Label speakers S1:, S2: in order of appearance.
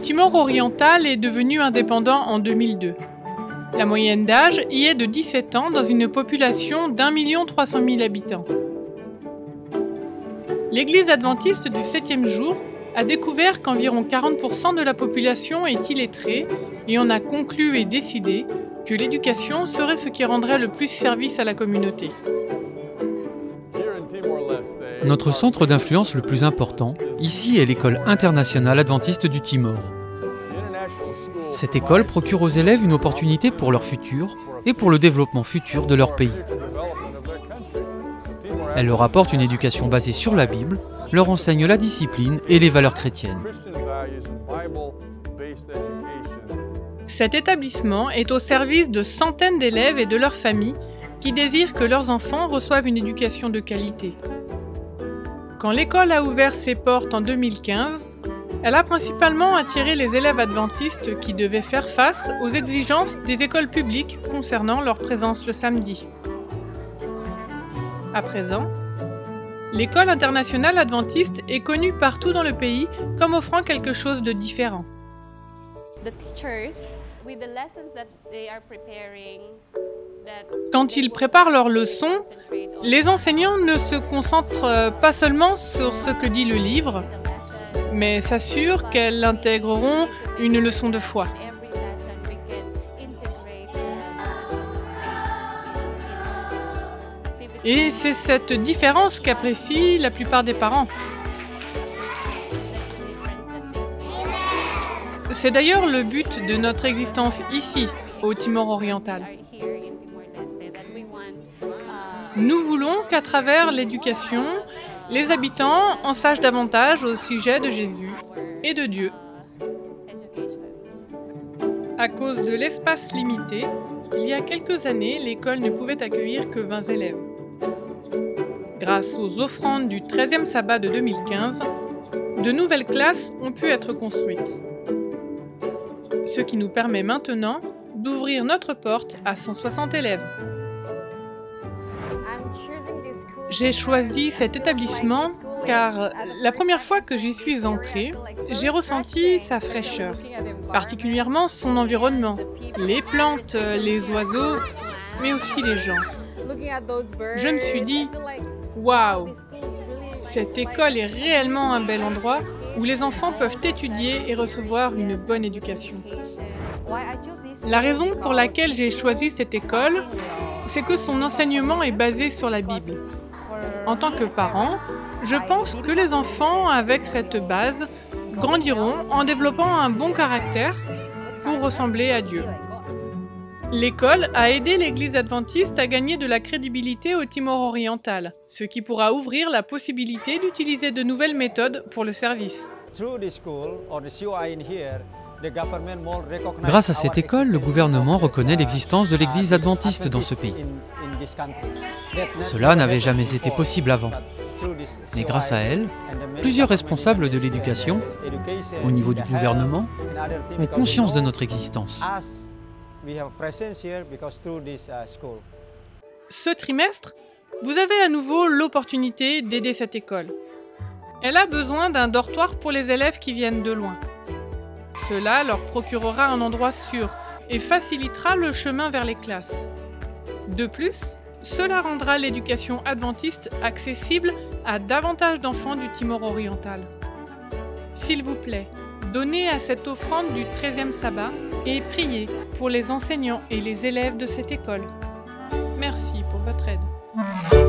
S1: Timor oriental est devenu indépendant en 2002. La moyenne d'âge y est de 17 ans dans une population d'1,3 million habitants. L'Église adventiste du 7e jour a découvert qu'environ 40% de la population est illettrée et en a conclu et décidé que l'éducation serait ce qui rendrait le plus service à la communauté.
S2: Notre centre d'influence le plus important, ici, est l'École internationale adventiste du Timor. Cette école procure aux élèves une opportunité pour leur futur et pour le développement futur de leur pays. Elle leur apporte une éducation basée sur la Bible, leur enseigne la discipline et les valeurs chrétiennes.
S1: Cet établissement est au service de centaines d'élèves et de leurs familles qui désirent que leurs enfants reçoivent une éducation de qualité. Quand l'école a ouvert ses portes en 2015, elle a principalement attiré les élèves adventistes qui devaient faire face aux exigences des écoles publiques concernant leur présence le samedi. À présent, l'école internationale adventiste est connue partout dans le pays comme offrant quelque chose de différent. Quand ils préparent leurs leçons, les enseignants ne se concentrent pas seulement sur ce que dit le livre, mais s'assurent qu'elles intégreront une leçon de foi. Et c'est cette différence qu'apprécient la plupart des parents. C'est d'ailleurs le but de notre existence ici, au Timor oriental. Nous voulons qu'à travers l'éducation, les habitants en sachent davantage au sujet de Jésus et de Dieu. À cause de l'espace limité, il y a quelques années, l'école ne pouvait accueillir que 20 élèves. Grâce aux offrandes du 13e sabbat de 2015, de nouvelles classes ont pu être construites. Ce qui nous permet maintenant d'ouvrir notre porte à 160 élèves. J'ai choisi cet établissement car la première fois que j'y suis entrée, j'ai ressenti sa fraîcheur, particulièrement son environnement, les plantes, les oiseaux, mais aussi les gens. Je me suis dit, waouh, cette école est réellement un bel endroit où les enfants peuvent étudier et recevoir une bonne éducation. La raison pour laquelle j'ai choisi cette école, c'est que son enseignement est basé sur la Bible. En tant que parent, je pense que les enfants avec cette base grandiront en développant un bon caractère pour ressembler à Dieu. L'école a aidé l'Église adventiste à gagner de la crédibilité au Timor oriental, ce qui pourra ouvrir la possibilité d'utiliser de nouvelles méthodes pour le service.
S2: Grâce à cette école, le gouvernement reconnaît l'existence de l'Église adventiste dans ce pays. Cela n'avait jamais été possible avant. Mais grâce à elle, plusieurs responsables de l'éducation, au niveau du gouvernement, ont conscience de notre existence.
S1: Ce trimestre, vous avez à nouveau l'opportunité d'aider cette école. Elle a besoin d'un dortoir pour les élèves qui viennent de loin. Cela leur procurera un endroit sûr et facilitera le chemin vers les classes. De plus, cela rendra l'éducation adventiste accessible à davantage d'enfants du Timor oriental. S'il vous plaît, donnez à cette offrande du 13e sabbat et priez pour les enseignants et les élèves de cette école. Merci pour votre aide.